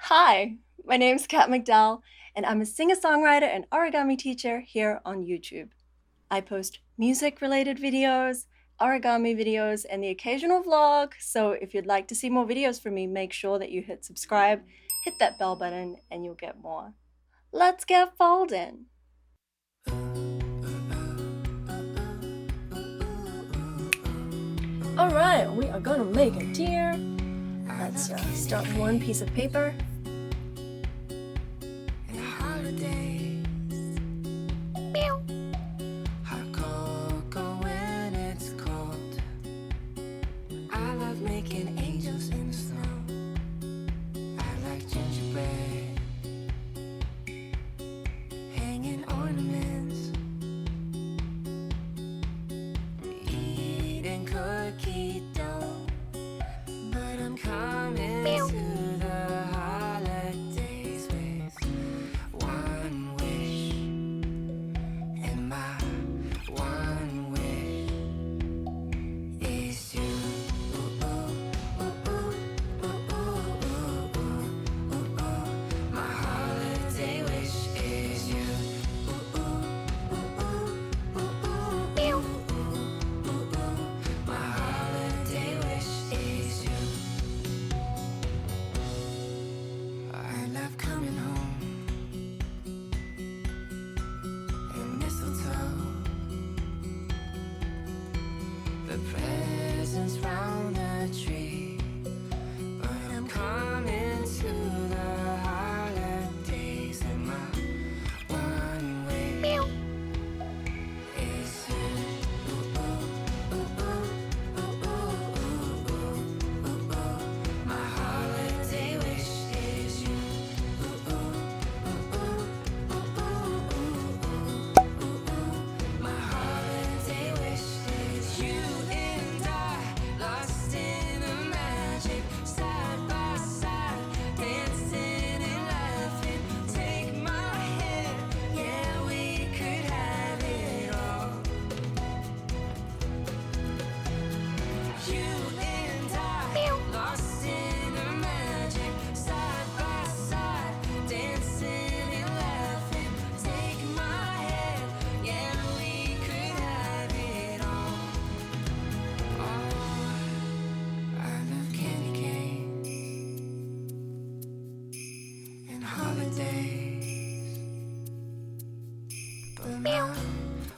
Hi, my name's Kat McDowell, and I'm a singer-songwriter and origami teacher here on YouTube. I post music-related videos, origami videos, and the occasional vlog, so if you'd like to see more videos from me, make sure that you hit subscribe, hit that bell button, and you'll get more. Let's get folding! Alright, we are gonna make a deer. Let's start with one piece of paper. Making angels in the snow. I like gingerbread, hanging ornaments, eating cookie dough. But I'm coming to the holidays with one wish, and my one wish is you. The presents round the tree, but I'm coming to the holidays, and my one wish is you. My holiday wish is you. My holiday wish is you.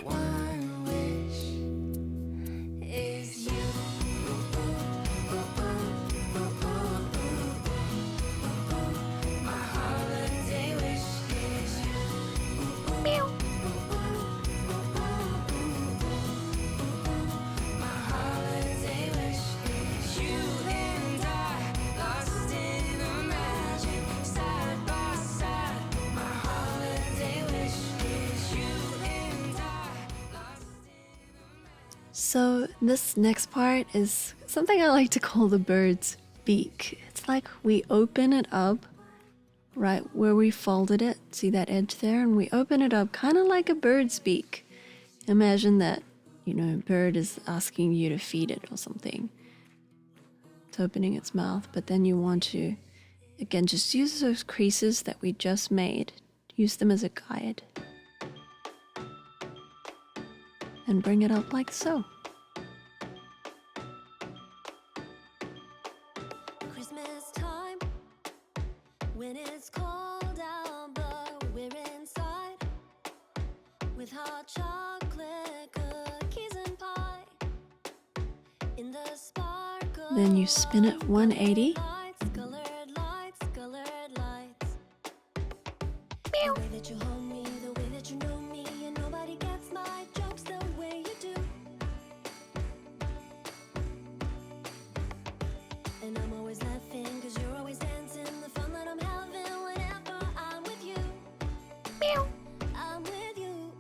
One wish is you. My holiday wish is you. My holiday wish is you and I, lost in the magic, side by side. My holiday wish is you and I, lost in the magic. So this next part is something I like to call the bird's beak. It's like we open it up right where we folded it. See that edge there? And we open it up kind of like a bird's beak. Imagine that, a bird is asking you to feed it or something. It's opening its mouth, but then you want to, again, just use those creases that we just made. Use them as a guide. And bring it up like so. Christmas time, when it's cold out, but we're inside with hot chocolate cookies and pie. In the sparkle, Then you spin it 180. colored lights, colored lights. The way that you hold me, the way that you know me, and nobody gets my jokes the way you do. And I'm always laughing, cause you're always dancing. The fun that I'm having whenever I'm with you. I'm with you.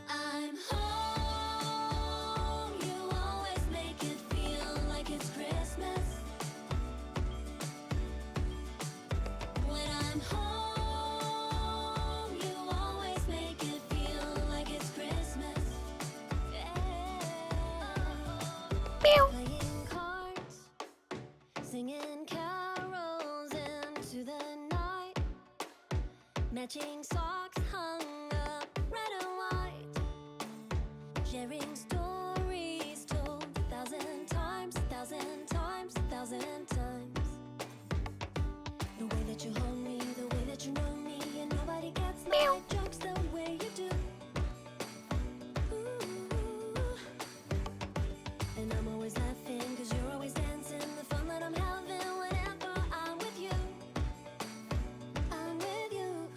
I'm home. You always make it feel like it's Christmas. When I'm home, you always make it feel like it's Christmas. Yeah. Playing cards, singing carols into Matching socks hung up red and white, sharing stories told 1,000 times, 1,000 times, 1,000 times. The way that you hold me, the way that you know me, and nobody gets my jokes the way you do. Ooh. And I'm always laughing 'cause you're always dancing. The fun that I'm having whenever I'm with you. I'm with you,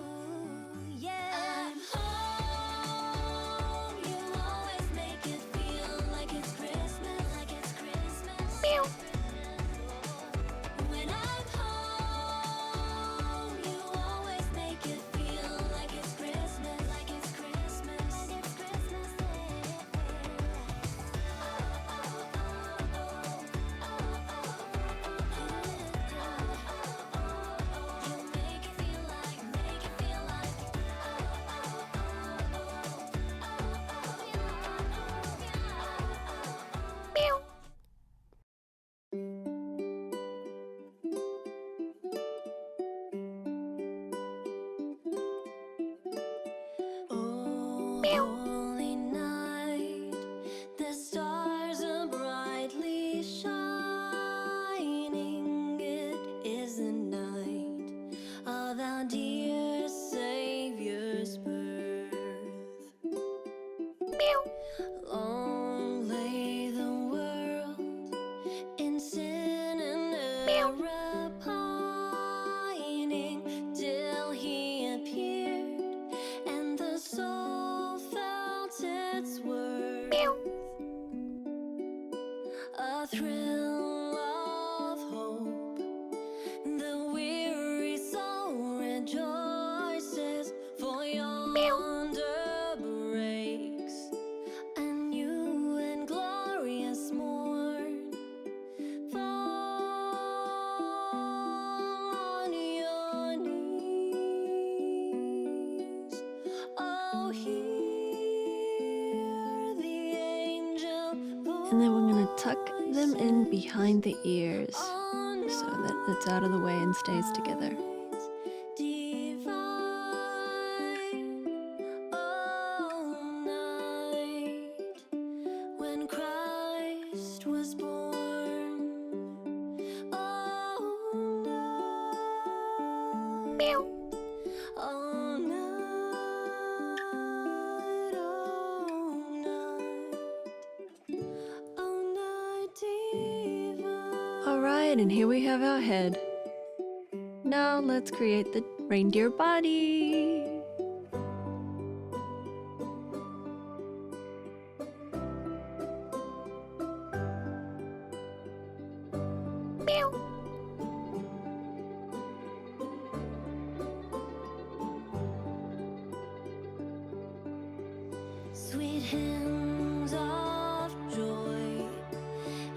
yeah. I'm home. You always make it feel like it's Christmas, like it's Christmas. When I'm home, you always make it feel like it's Christmas, like it's Christmas, like it's Christmas. You make it feel like, make it feel like. Oh, holy night, the stars are brightly shining. It is the night of our dear Savior's birth. Long lay the world in sin and error pining, till he appeared and the soul felt its worth. A thrill of hope, the weary soul rejoices, for yonder breaks a new and glorious morn. Fall on your knees. Oh, hear the angel voice. And then we're going to tuck them in behind the ears so that it's out of the way and stays together. Divine, oh night, when Christ was born. Oh night, oh night, oh night divine. Alright, and here we have our head. Now let's create the reindeer body. Sweet hymns of joy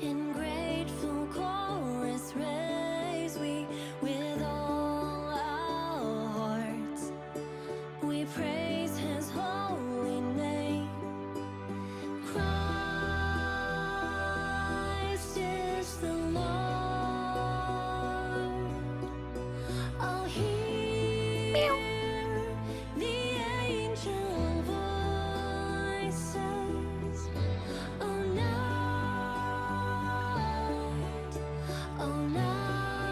in grateful chorus raise we with all our hearts. We praise his holy name. Christ is the Lord. Oh, hear the angel voices. Oh, night, oh, night,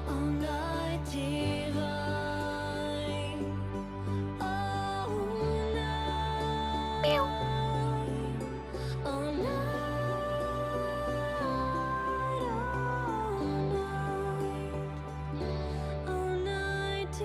oh, night divine. Oh, night, oh, night, oh, night divine.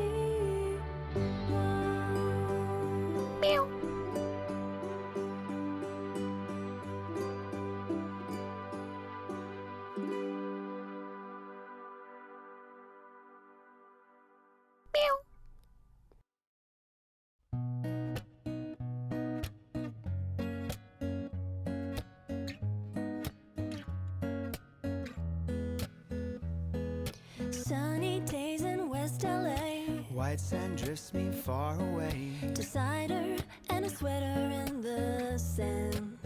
Sunny days in West LA, White sand drifts me far away. to cider and a sweater in the sand.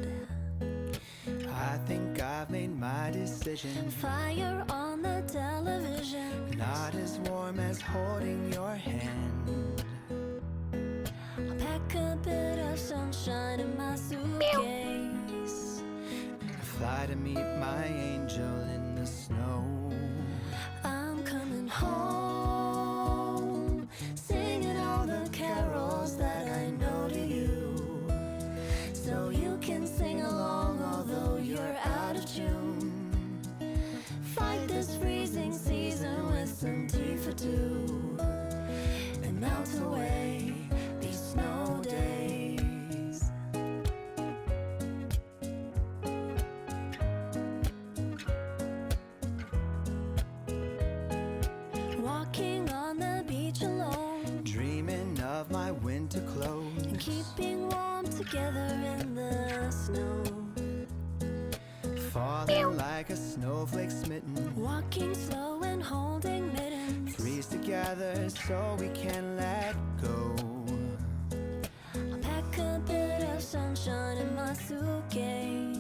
I think I've made my decision. precision. Fire on the television. Not as warm as holding your hand. I'll pack a bit of sunshine in my suitcase. Fly to meet my angel in the snow. I'm coming home, singing all the carols that I know to you. So you can sing along although you're out of tune. Fight this freezing season with some tea for two, and melt away these snow days. Walking on the beach alone, Dreaming of my winter clothes. and keeping warm together in the snow. Falling like a snowflake smitten. Walking slow and holding mittens. Freeze together so we can let go. I'll pack a bit of sunshine in my suitcase.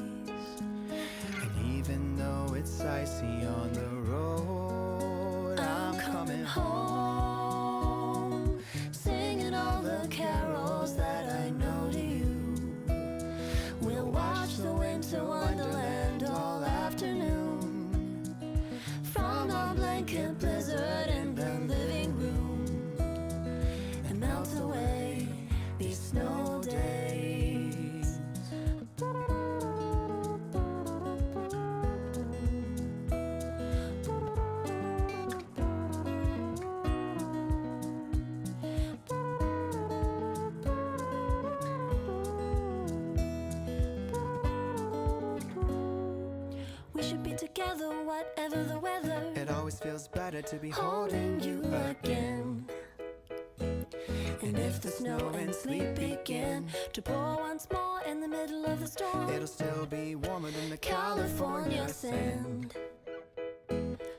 And even though it's icy on the road, I'm coming home, singing all the carols that I know to you. We'll watch the winter wonderland all afternoon, from our blanket blizzard in the living room, and melt away these snow days. We should be together, whatever the weather. It always feels better to be Holding you again. And if the snow and sleet begin to pour once more in the middle of the storm, It'll still be warmer than the California sand.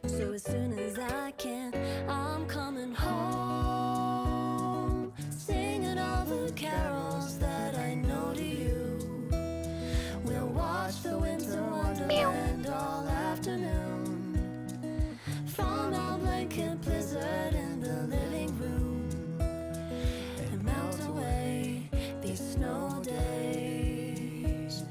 So as soon as I can, I'm coming home, singing all the carols that I know to you. We'll watch the winter wonderland all afternoon, from our blanket blizzard in the living room, and melt away these snow days.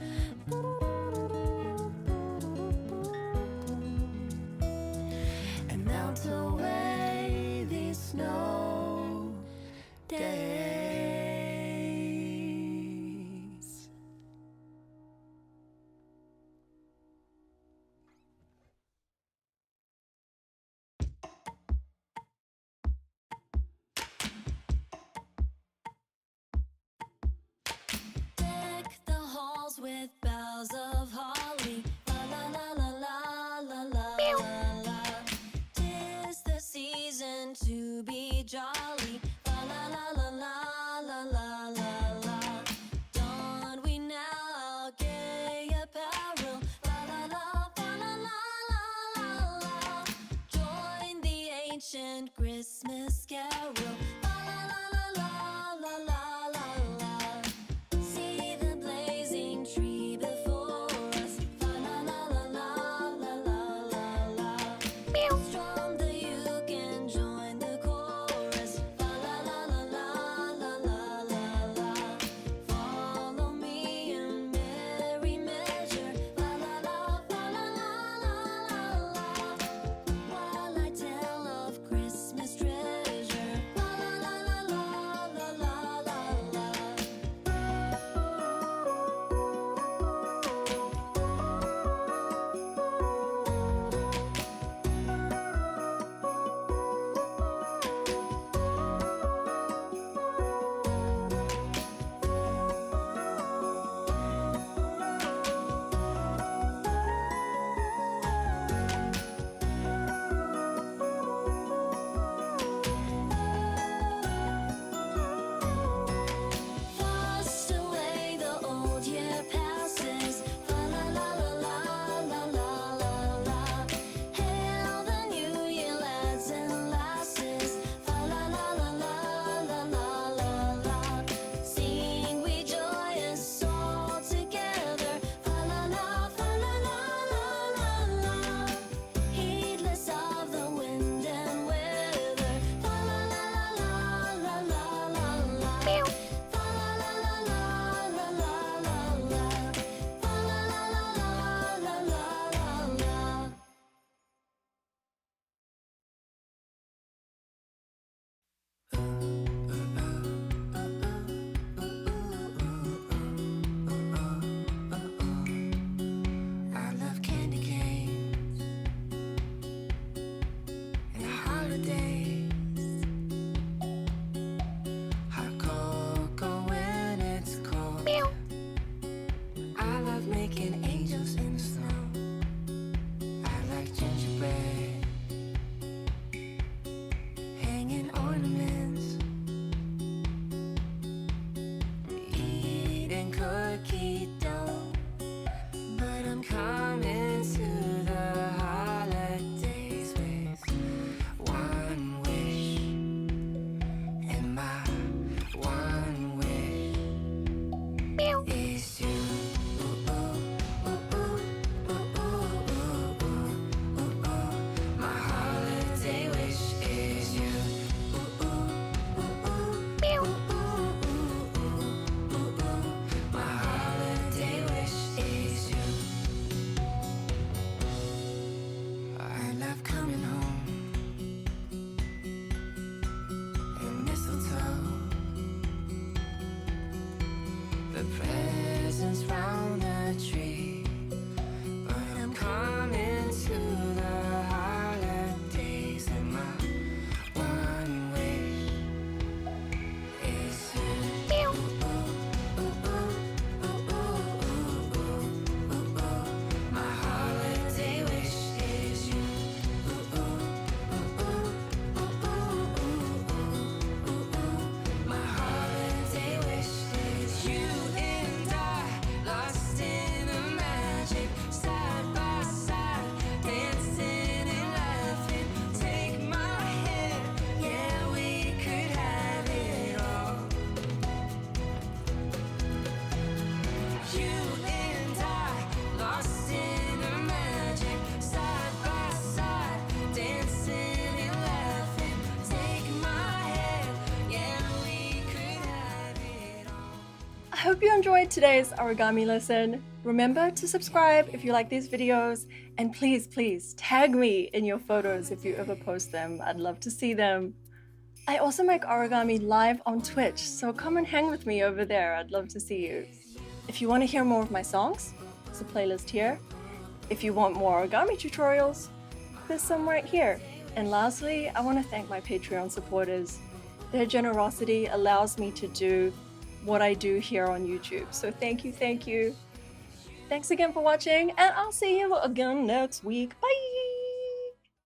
And melt away these snow is you. Ooh, ooh, ooh, ooh, ooh, ooh, ooh, ooh, ooh. My holiday wish is you. Ooh, ooh, ooh, ooh, ooh, ooh, ooh, ooh, ooh. My holiday wish is you. I love coming home and mistletoe. The presents round the tree, but I'm coming to the holidays, and my one wish is you. Ooh, ooh, ooh, ooh, ooh, ooh, ooh, ooh, ooh. My holiday wish is you. Ooh, ooh, ooh, ooh, ooh, ooh, ooh, ooh, ooh. My holiday wish is you and I, lost in the magic, side by side, dancing and laughing. Take my hand, yeah, we could have it all. You and I, lost in the magic, side by side, dancing and laughing. Take my hand, yeah, we could have it all. I hope you enjoyed today's origami lesson. Remember to subscribe if you like these videos, and please tag me in your photos if you ever post them. I'd love to see them. I also make origami live on Twitch, so come and hang with me over there. I'd love to see you. If you want to hear more of my songs, there's a playlist here. If you want more origami tutorials, there's some right here. And lastly, I want to thank my Patreon supporters. Their generosity allows me to do what I do here on YouTube. So thank you. Thanks again for watching, and I'll see you again next week. Bye!